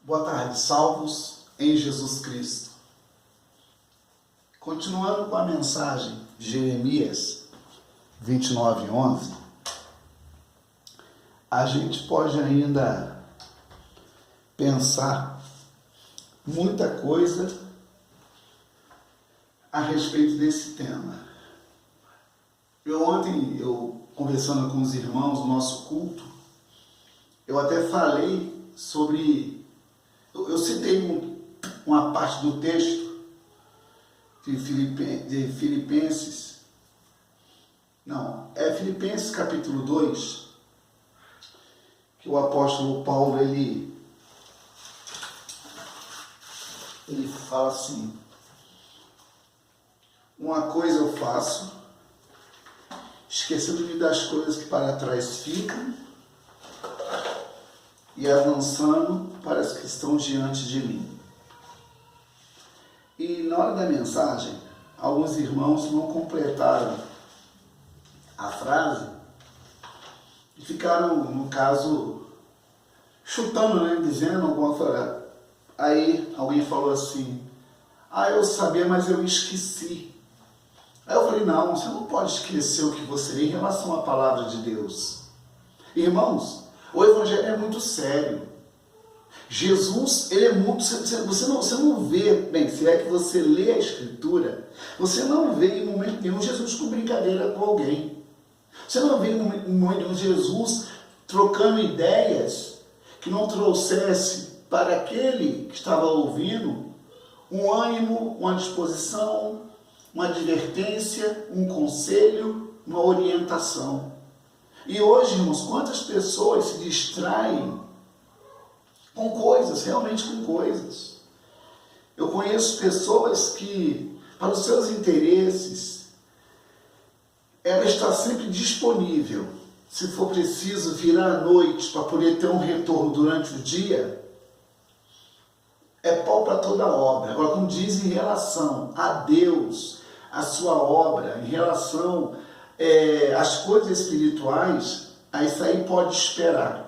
Boa tarde, salvos em Jesus Cristo. Continuando com a mensagem de Jeremias 29:11, a gente pode ainda pensar muita coisa a respeito desse tema. Ontem, conversando com os irmãos no nosso culto, eu até falei sobre... Eu citei uma parte do texto de Filipenses. Não, é Filipenses capítulo 2, que o apóstolo Paulo, ele fala assim: uma coisa eu faço, esquecendo-me das coisas que para trás ficam e avançando para as que estão diante de mim. E na hora da mensagem, alguns irmãos não completaram a frase e ficaram, no caso, chutando, né? Dizendo alguma coisa. Aí alguém falou assim: eu sabia, mas eu esqueci. Aí eu falei: não, você não pode esquecer o que você lê em relação à palavra de Deus. Irmãos, o Evangelho é muito sério. Jesus, ele é muito... Você não vê... Bem, se é que você lê a Escritura, você não vê em momento nenhum Jesus com brincadeira com alguém. Você não vê em momento nenhum Jesus trocando ideias que não trouxesse para aquele que estava ouvindo um ânimo, uma disposição, uma advertência, um conselho, uma orientação. E hoje, irmãos, quantas pessoas se distraem com coisas, realmente com coisas. Eu conheço pessoas que, para os seus interesses, ela está sempre disponível. Se for preciso virar à noite para poder ter um retorno durante o dia, é pau para toda a obra. Agora, como diz, em relação a Deus, a sua obra, em relação às coisas espirituais, isso aí pode esperar.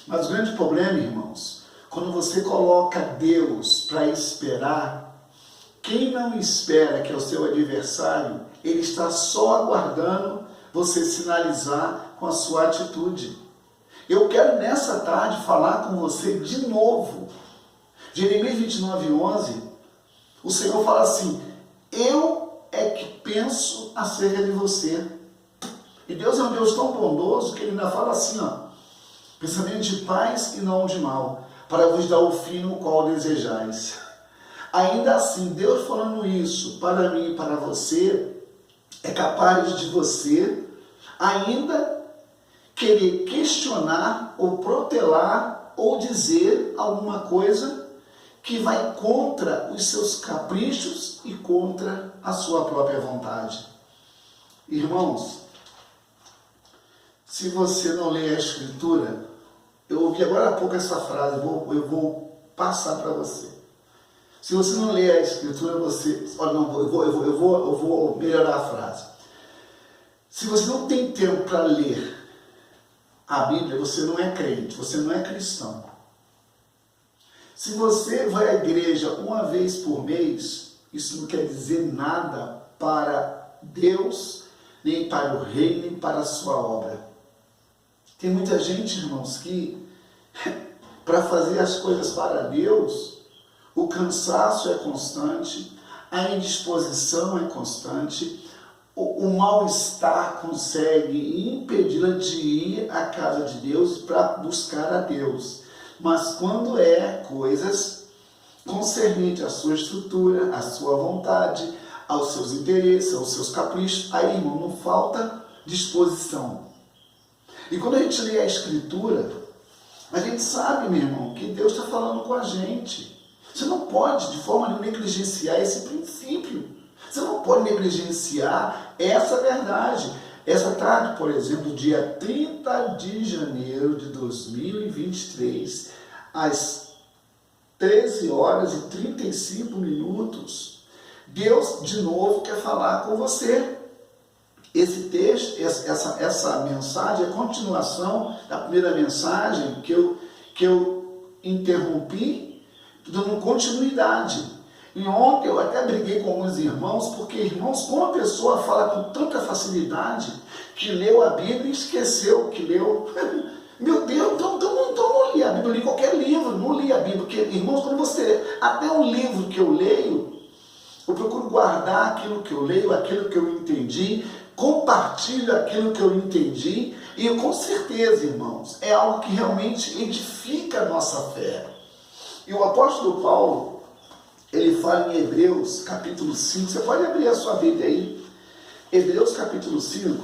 Mas o grande problema, irmãos, quando você coloca Deus para esperar, quem não espera, que é o seu adversário, ele está só aguardando você sinalizar com a sua atitude. Eu quero nessa tarde falar com você de novo. Jeremias 29:11, o Senhor fala assim: eu é que penso acerca de você. E Deus é um Deus tão bondoso que ele ainda fala assim, pensamento de paz e não de mal, para vos dar o fim no qual desejais. Ainda assim, Deus falando isso para mim e para você, é capaz de você ainda querer questionar ou protelar ou dizer alguma coisa que vai contra os seus caprichos e contra a sua própria vontade. Irmãos, se você não lê a Escritura, eu ouvi agora há pouco essa frase, eu vou passar para você. Se você não lê a Escritura, você... Olha, não, eu vou melhorar a frase. Se você não tem tempo para ler a Bíblia, você não é crente, você não é cristão. Se você vai à igreja uma vez por mês, isso não quer dizer nada para Deus, nem para o reino, nem para a sua obra. Tem muita gente, irmãos, que para fazer as coisas para Deus, o cansaço é constante, a indisposição é constante, o mal-estar consegue impedi-la de ir à casa de Deus para buscar a Deus. Mas quando é coisas concernentes à sua estrutura, à sua vontade, aos seus interesses, aos seus caprichos, aí, irmão, não falta disposição. E quando a gente lê a Escritura, a gente sabe, meu irmão, que Deus está falando com a gente. Você não pode, de forma nenhuma, negligenciar esse princípio. Você não pode negligenciar essa verdade. Essa tarde, por exemplo, dia 30 de janeiro de 2023, às 13h35, Deus de novo quer falar com você. Esse texto, essa mensagem é a continuação da primeira mensagem que eu interrompi, dando continuidade. E ontem eu até briguei com alguns irmãos, porque, irmãos, como a pessoa fala com tanta facilidade, que leu a Bíblia e esqueceu que leu. Meu Deus, então não li a Bíblia, eu li qualquer livro, não li a Bíblia. Porque, irmãos, quando você... Até um livro que eu leio, eu procuro guardar aquilo que eu leio, aquilo que eu entendi, compartilho aquilo que eu entendi, e com certeza, irmãos, é algo que realmente edifica a nossa fé. E o apóstolo Paulo, ele fala em Hebreus capítulo 5, você pode abrir a sua Bíblia aí, Hebreus capítulo 5,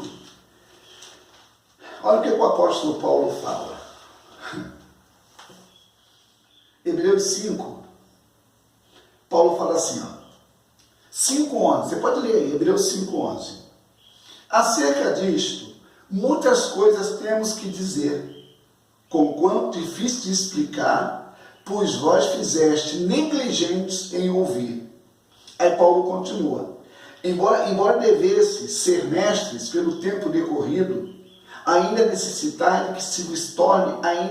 olha o que o apóstolo Paulo fala. Hebreus 5, Paulo fala assim, ó, 5:11, você pode ler aí, Hebreus 5:11. Acerca disto, muitas coisas temos que dizer, conquanto difícil de explicar, pois vós fizeste negligentes em ouvir. Aí Paulo continua. Embora devesse ser mestres pelo tempo decorrido, ainda necessitai que se torne a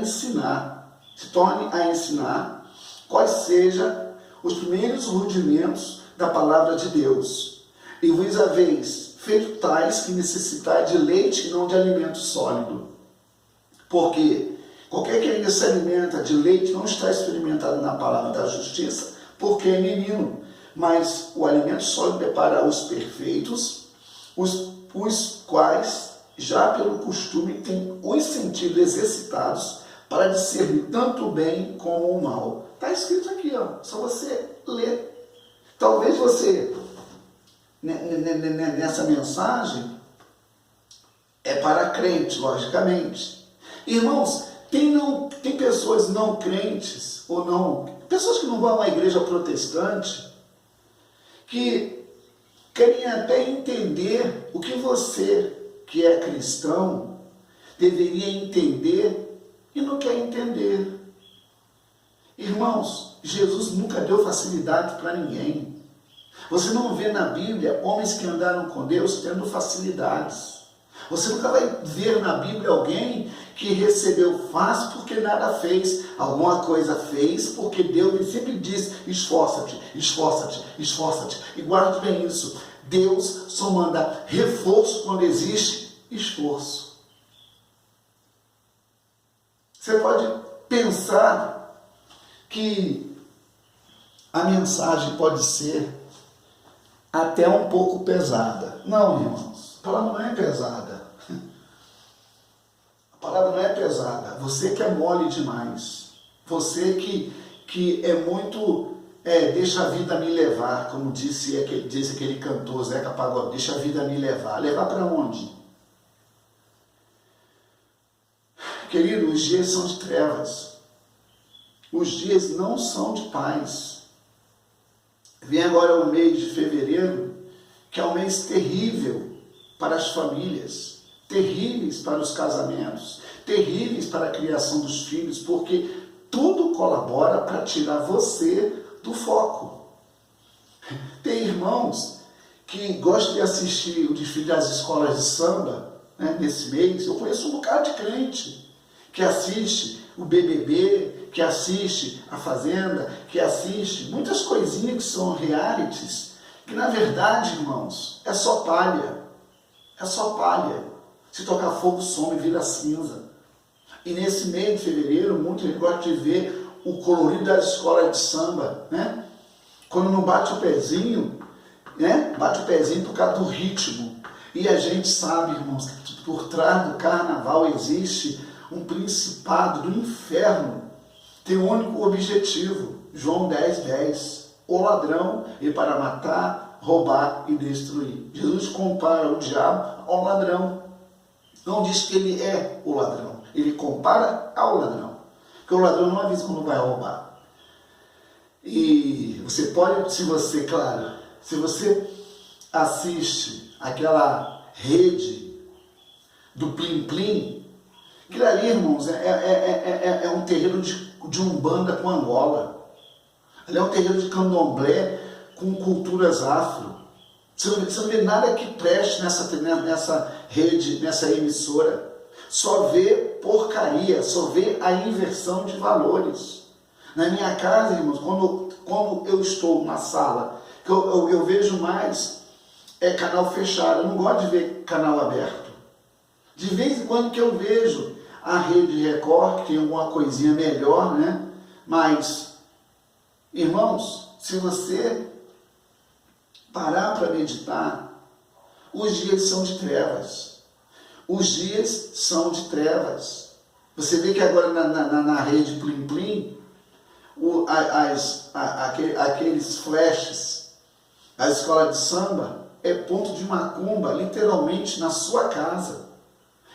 ensinar quais sejam os primeiros rudimentos da palavra de Deus. E vos haveis feito tais que necessitais de leite e não de alimento sólido. Porque qualquer que ainda se alimenta de leite não está experimentado na palavra da justiça, porque é menino. Mas o alimento sólido é para os perfeitos, os quais, já pelo costume, têm os sentidos exercitados para discernir tanto o bem como o mal. Está escrito aqui, ó, só você ler. Talvez você, nessa mensagem, é para crente, logicamente. Irmãos, tem pessoas não crentes, ou não, pessoas que não vão a uma igreja protestante, que querem até entender o que você, que é cristão, deveria entender e não quer entender. Irmãos, Jesus nunca deu facilidade para ninguém. Você não vê na Bíblia homens que andaram com Deus tendo facilidades. Você nunca vai ver na Bíblia alguém que recebeu fácil porque nada fez. Alguma coisa fez porque Deus sempre diz, esforça-te, esforça-te, esforça-te. E guarde bem isso. Deus só manda reforço quando existe esforço. Você pode pensar que a mensagem pode ser até um pouco pesada. Não, irmãos, a palavra não é pesada. A palavra não é pesada. Você que é mole demais. Você que é muito... deixa a vida me levar, como disse aquele cantor, Zeca Pagodinho, deixa a vida me levar. Levar para onde? Querido, os dias são de trevas. Os dias não são de paz. Vem agora o mês de fevereiro, que é um mês terrível para as famílias, terríveis para os casamentos, terríveis para a criação dos filhos, porque tudo colabora para tirar você do foco. Tem irmãos que gostam de assistir o desfile das escolas de samba, né, nesse mês. Eu conheço um bocado de crente que assiste o BBB, que assiste a Fazenda, que assiste muitas coisinhas que são realities, que na verdade, irmãos, é só palha. É só palha. Se tocar fogo, some e vira cinza. E nesse mês de fevereiro, muita gente gosta de ver o colorido das escolas de samba, né? Quando não bate o pezinho, né? Bate o pezinho por causa do ritmo. E a gente sabe, irmãos, que por trás do carnaval existe um principado do inferno. Tem um único objetivo, João 10:10. O ladrão é para matar, roubar e destruir. Jesus compara o diabo ao ladrão. Não diz que ele é o ladrão. Ele compara ao ladrão. Porque o ladrão não avisa quando vai roubar. E você pode, se você assiste aquela rede do Plim Plim, aquilo ali, irmãos, é um terreiro de Umbanda com Angola. Ali é um terreiro de Candomblé com culturas afro. Você não vê nada que preste nessa rede, nessa emissora. Só vê porcaria, só vê a inversão de valores. Na minha casa, irmãos, quando eu estou na sala, que eu vejo mais canal fechado. Eu não gosto de ver canal aberto. De vez em quando que eu vejo a Rede Record, que tem alguma coisinha melhor, né? Mas, irmãos, se você parar para meditar, os dias são de trevas. Os dias são de trevas. Você vê que agora na rede Plim Plim, aqueles flashes, a escola de samba, é ponto de macumba, literalmente, na sua casa.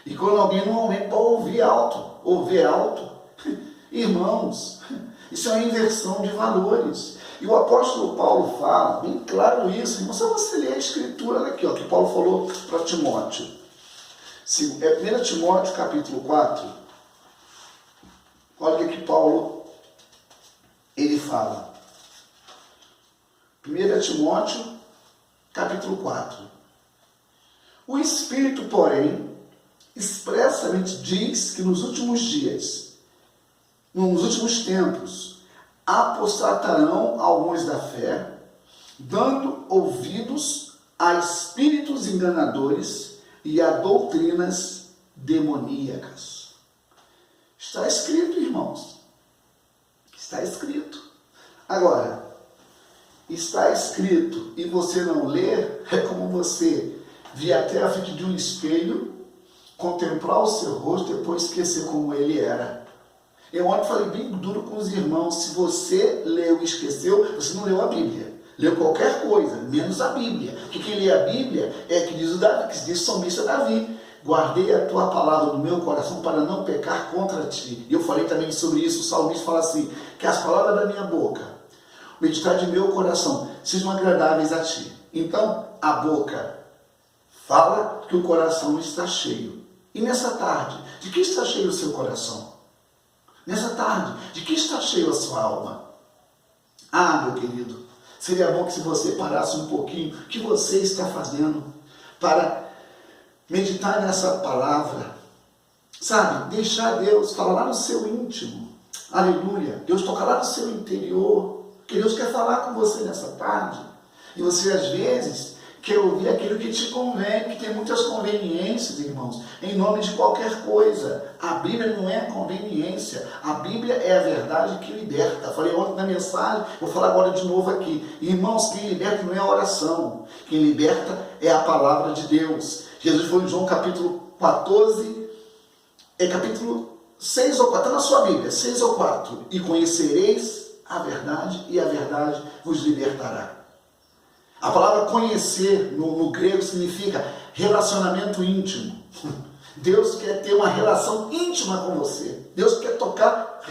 E quando alguém não aumenta para ouvir alto, irmãos, isso é uma inversão de valores. E o apóstolo Paulo fala, bem claro isso, irmão, só você ler a escritura aqui, ó, que Paulo falou para Timóteo. 1 Timóteo capítulo 4, olha o que Paulo ele fala. 1 Timóteo capítulo 4. O Espírito, porém, expressamente diz que nos últimos dias, nos últimos tempos, apostatarão alguns da fé, dando ouvidos a espíritos enganadores e a doutrinas demoníacas. Está escrito, irmãos. Está escrito. Agora, está escrito e você não ler, é como você vir até a frente de um espelho, contemplar o seu rosto, depois esquecer como ele era. Eu ontem falei bem duro com os irmãos, se você leu e esqueceu, você não leu a Bíblia. Leu qualquer coisa, menos a Bíblia. Porque quem lê a Bíblia é que diz o salmista Davi. Guardei a tua palavra no meu coração para não pecar contra ti. E eu falei também sobre isso, o salmista fala assim, que as palavras da minha boca, o meditar de meu coração, sejam agradáveis a ti. Então, a boca fala que o coração está cheio. E nessa tarde, de que está cheio o seu coração? Nessa tarde, de que está cheio a sua alma? Ah, meu querido, seria bom que se você parasse um pouquinho, o que você está fazendo para meditar nessa palavra? Sabe, deixar Deus falar lá no seu íntimo. Aleluia. Deus toca lá no seu interior. Que Deus quer falar com você nessa tarde. E você, às vezes, quer ouvir aquilo que te convém, que tem muitas conveniências, irmãos, em nome de qualquer coisa. A Bíblia não é conveniência, a Bíblia é a verdade que liberta. Falei ontem na mensagem, vou falar agora de novo aqui. Irmãos, quem liberta não é a oração, quem liberta é a palavra de Deus. Jesus falou em João capítulo 14, capítulo 6 ou 4, está na sua Bíblia, 6 ou 4. E conhecereis a verdade, e a verdade vos libertará. A palavra conhecer no grego significa relacionamento íntimo. Deus quer ter uma relação íntima com você. Deus quer tocar,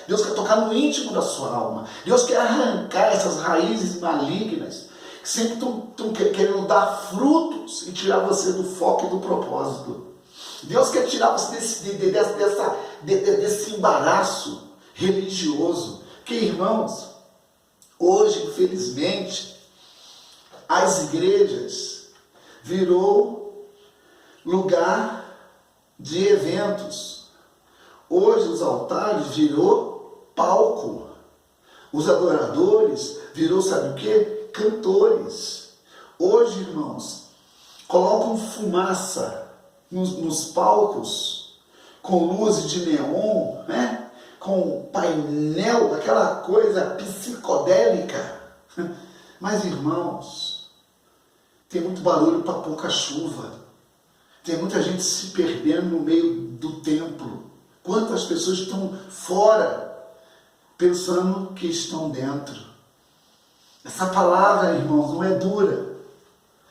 Deus quer tocar no íntimo da sua alma. Deus quer arrancar essas raízes malignas que sempre estão querendo dar frutos e tirar você do foco e do propósito. Deus quer tirar você desse embaraço religioso. Que, irmãos, hoje, infelizmente, as igrejas virou lugar de eventos. Hoje os altares virou palco. Os adoradores virou, sabe o quê? Cantores. Hoje, irmãos, colocam fumaça nos palcos, com luzes de neon, né? Com painel, daquela coisa psicodélica. Mas, irmãos, tem muito barulho para pouca chuva. Tem muita gente se perdendo no meio do templo. Quantas pessoas estão fora, pensando que estão dentro. Essa palavra, irmãos, não é dura.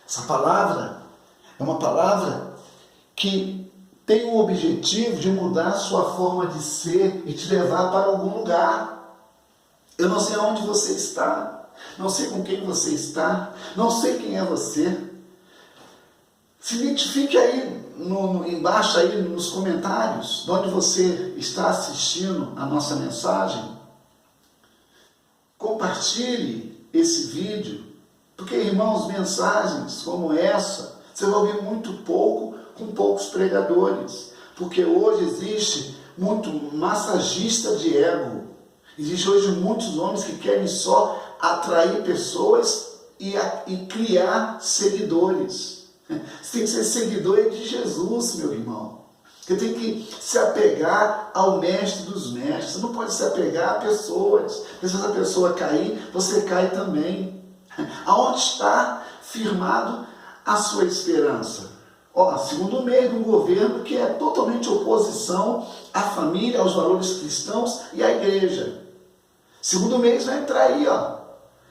Essa palavra é uma palavra que tem o objetivo de mudar a sua forma de ser e te levar para algum lugar. Eu não sei onde você está, não sei com quem você está, não sei quem é você. Se identifique aí embaixo aí nos comentários de onde você está assistindo a nossa mensagem. Compartilhe esse vídeo, porque, irmãos, mensagens como essa você vai ouvir muito pouco com poucos pregadores. Porque hoje existe muito massagista de ego. Existe hoje muitos homens que querem só atrair pessoas e criar seguidores. Você tem que ser seguidor de Jesus, meu irmão. Você tem que se apegar ao mestre dos mestres. Você não pode se apegar a pessoas. Porque se essa pessoa cair, você cai também. Aonde está firmado a sua esperança? Segundo mês de um governo que é totalmente oposição à família, aos valores cristãos e à igreja. Segundo mês vai entrar aí,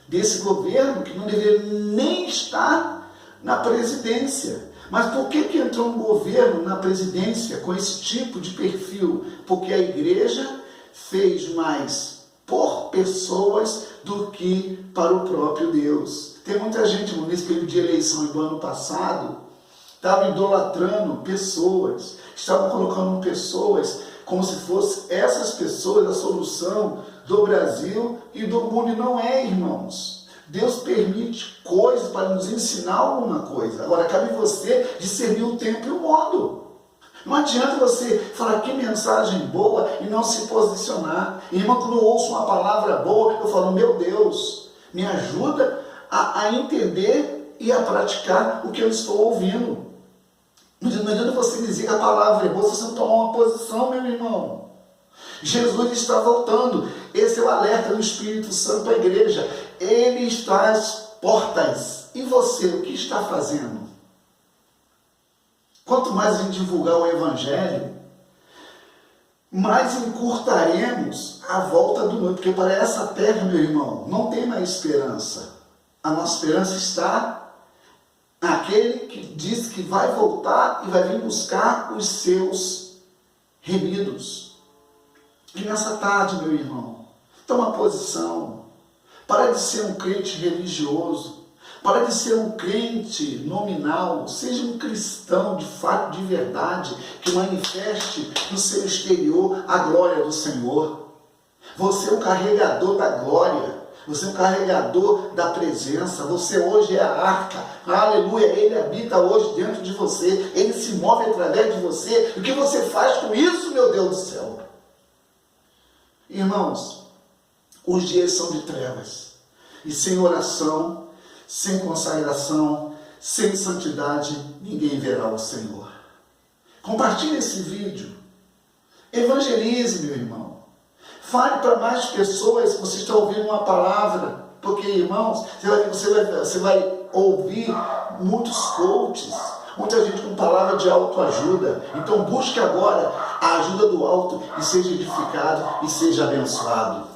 desse governo que não deveria nem estar na presidência. Mas por que entrou um governo na presidência com esse tipo de perfil? Porque a igreja fez mais por pessoas do que para o próprio Deus. Tem muita gente, irmão, nesse período de eleição do ano passado, estavam idolatrando pessoas, estavam colocando pessoas como se fossem essas pessoas a solução do Brasil e do mundo. E não é, irmãos. Deus permite coisas para nos ensinar alguma coisa. Agora, cabe você discernir o tempo e o modo. Não adianta você falar que mensagem boa e não se posicionar. Irmão, quando eu ouço uma palavra boa, eu falo, meu Deus, me ajuda a entender e a praticar o que eu estou ouvindo. Não adianta você dizer que a palavra é boa se você não tomar uma posição, meu irmão. Jesus está voltando. Esse é o alerta do Espírito Santo à igreja. Ele está às portas. E você, o que está fazendo? Quanto mais a gente divulgar o Evangelho, mais encurtaremos a volta do noivo. Porque para essa terra, meu irmão, não tem mais esperança. A nossa esperança está naquele que diz que vai voltar e vai vir buscar os seus remidos. E nessa tarde, meu irmão, toma posição. Para de ser um crente religioso. Para de ser um crente nominal. Seja um cristão de fato, de verdade, que manifeste no seu exterior a glória do Senhor. Você é um carregador da glória. Você é um carregador da presença. Você hoje é a arca. Aleluia. Ele habita hoje dentro de você. Ele se move através de você. O que você faz com isso, meu Deus do céu? Irmãos, os dias são de trevas. E sem oração, sem consagração, sem santidade, ninguém verá o Senhor. Compartilhe esse vídeo. Evangelize, meu irmão. Fale para mais pessoas que você está ouvindo uma palavra. Porque, irmãos, você vai ouvir muitos coaches, muita gente com palavra de autoajuda. Então busque agora a ajuda do alto e seja edificado e seja abençoado.